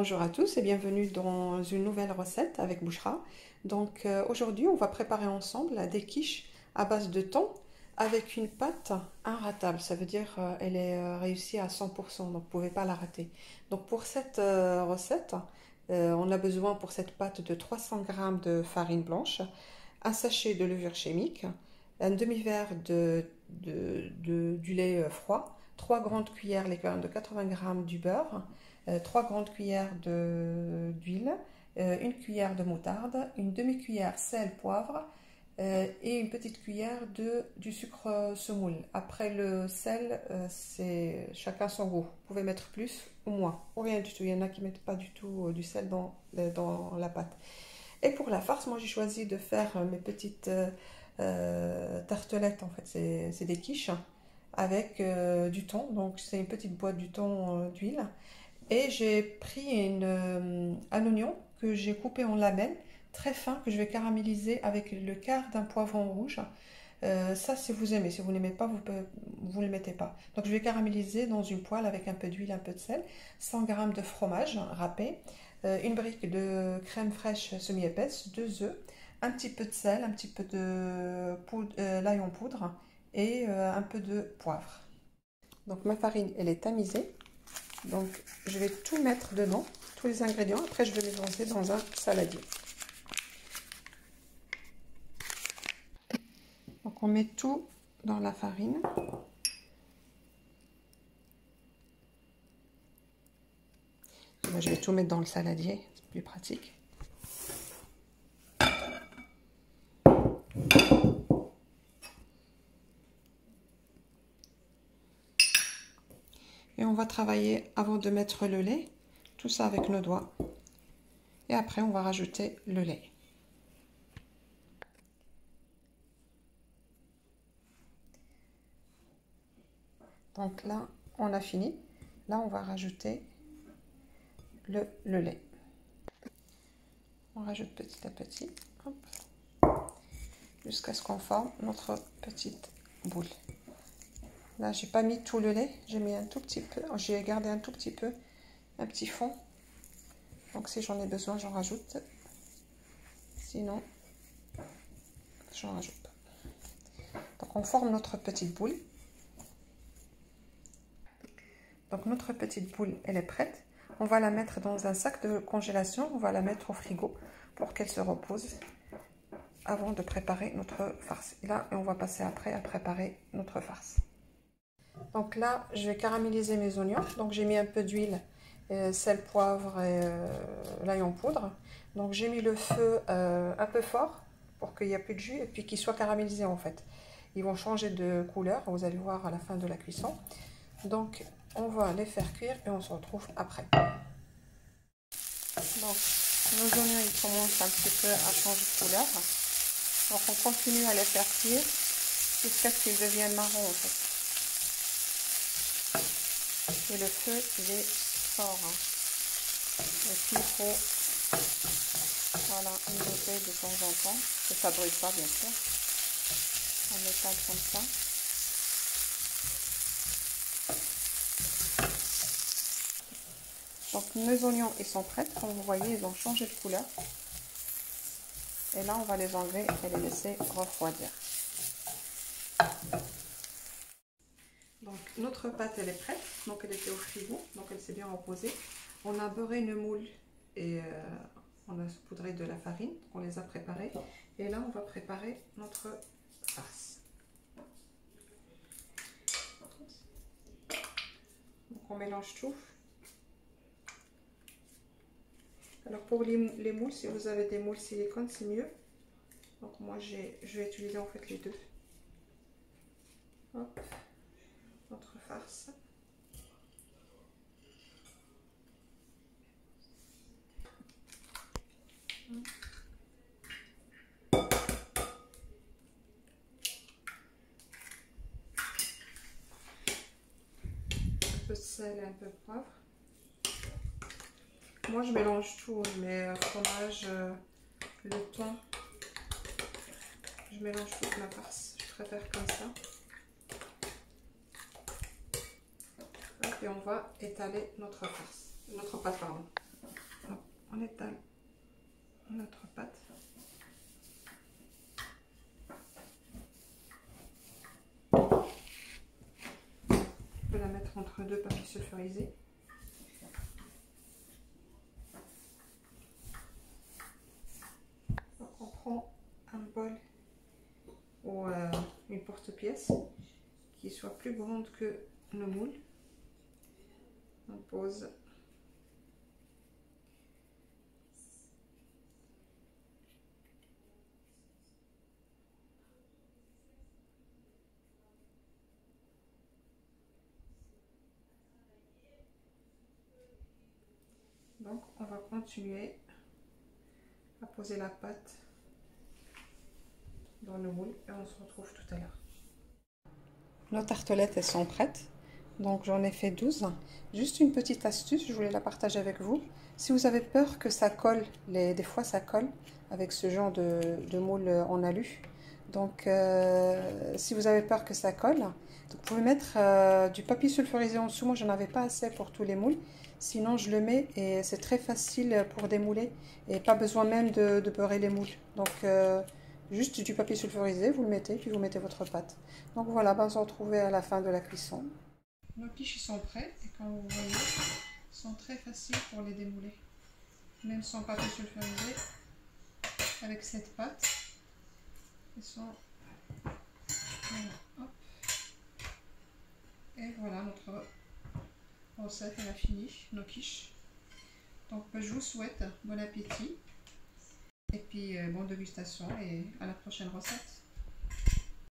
Bonjour à tous et bienvenue dans une nouvelle recette avec Bouchra. Donc aujourd'hui on va préparer ensemble des quiches à base de thon avec une pâte inratable. Ça veut dire elle est réussie à 100%, donc vous ne pouvez pas la rater. Donc pour cette recette, on a besoin pour cette pâte de 300 g de farine blanche, un sachet de levure chimique, un demi-verre du lait froid, 3 grandes cuillères, l'équivalent de 80 g du beurre, 3 grandes cuillères d'huile, une cuillère de moutarde, une demi-cuillère sel, poivre et une petite cuillère du sucre semoule. Après le sel, c'est chacun son goût. Vous pouvez mettre plus ou moins, ou rien du tout. Il y en a qui ne mettent pas du tout du sel dans la pâte. Et pour la farce, moi j'ai choisi de faire mes petites tartelettes. En fait, c'est des quiches avec du thon. Donc c'est une petite boîte du thon d'huile. Et j'ai pris un oignon que j'ai coupé en lamelles très fin, que je vais caraméliser avec le quart d'un poivron rouge. Ça, si vous aimez. Si vous n'aimez pas, vous ne le mettez pas. Donc, je vais caraméliser dans une poêle avec un peu d'huile, un peu de sel, 100 g de fromage râpé, une brique de crème fraîche semi-épaisse, 2 œufs, un petit peu de sel, un petit peu de l'ail en poudre et un peu de poivre. Donc, ma farine, elle est tamisée. Donc, je vais tout mettre dedans, tous les ingrédients. Après, je vais les lancer dans un saladier. Donc, on met tout dans la farine. Moi, je vais tout mettre dans le saladier, c'est plus pratique. Et on va travailler avant de mettre le lait, tout ça avec nos doigts. Et après, on va rajouter le lait. Donc là, on a fini. Là, on va rajouter le lait. On rajoute petit à petit, jusqu'à ce qu'on forme notre petite boule. Là, j'ai pas mis tout le lait, j'ai mis un tout petit peu, j'ai gardé un tout petit peu, un petit fond. Donc si j'en ai besoin, j'en rajoute. Sinon, j'en rajoute pas. Donc on forme notre petite boule. Donc notre petite boule, elle est prête. On va la mettre dans un sac de congélation. On va la mettre au frigo pour qu'elle se repose avant de préparer notre farce. Et là, on va passer après à préparer notre farce. Donc là, je vais caraméliser mes oignons. Donc j'ai mis un peu d'huile, sel, poivre et l'ail en poudre. Donc j'ai mis le feu un peu fort pour qu'il n'y ait plus de jus et puis qu'ils soient caramélisés en fait. Ils vont changer de couleur, vous allez voir à la fin de la cuisson. Donc on va les faire cuire et on se retrouve après. Donc nos oignons ils commencent un petit peu à changer de couleur. Donc on continue à les faire cuire jusqu'à ce qu'ils deviennent marrons en fait. Et le feu il est fort. Et puis il faut mijoter de temps en temps, que ça ne brûle pas bien sûr. On étale comme ça. Donc nos oignons ils sont prêts, comme vous voyez ils ont changé de couleur. Et là on va les enlever et les laisser refroidir. Donc notre pâte elle est prête, donc elle était au frigo, donc elle s'est bien reposée. On a beurré une moule et on a saupoudré de la farine, on les a préparées. Et là on va préparer notre farce. Donc on mélange tout. Alors pour les moules, si vous avez des moules silicone, c'est mieux. Donc moi je vais utiliser en fait les deux. Hop, notre farce. Un peu de sel et un peu de poivre. Moi je mélange tout, je mets fromage, le thon, je mélange toute ma farce, je préfère comme ça. Et on va étaler notre farce, notre pâte pardon. on étale notre pâte. On peut la mettre entre deux papiers sulfurisés. Donc on prend un bol ou une porte-pièce qui soit plus grande que le moule. On pose donc on va continuer à poser la pâte dans le moule et on se retrouve tout à l'heure. Nos tartelettes elles sont prêtes, donc j'en ai fait 12. Juste une petite astuce, je voulais la partager avec vous. Si vous avez peur que ça colle, des fois ça colle avec ce genre de moule en alu. Donc si vous avez peur que ça colle, donc, vous pouvez mettre du papier sulfurisé en dessous. Moi j'en avais pas assez pour tous les moules, sinon je le mets et c'est très facile pour démouler et pas besoin même de beurrer les moules. Donc juste du papier sulfurisé, vous le mettez, puis vous mettez votre pâte. Donc voilà, on se retrouve à la fin de la cuisson. Nos quiches sont prêtes et comme vous voyez, ils sont très faciles pour les démouler. Même sans papier sulfurisé, avec cette pâte, ils sont... Voilà, hop. Et voilà, notre recette, elle a fini, nos quiches. Donc je vous souhaite bon appétit. Et puis bonne dégustation et à la prochaine recette.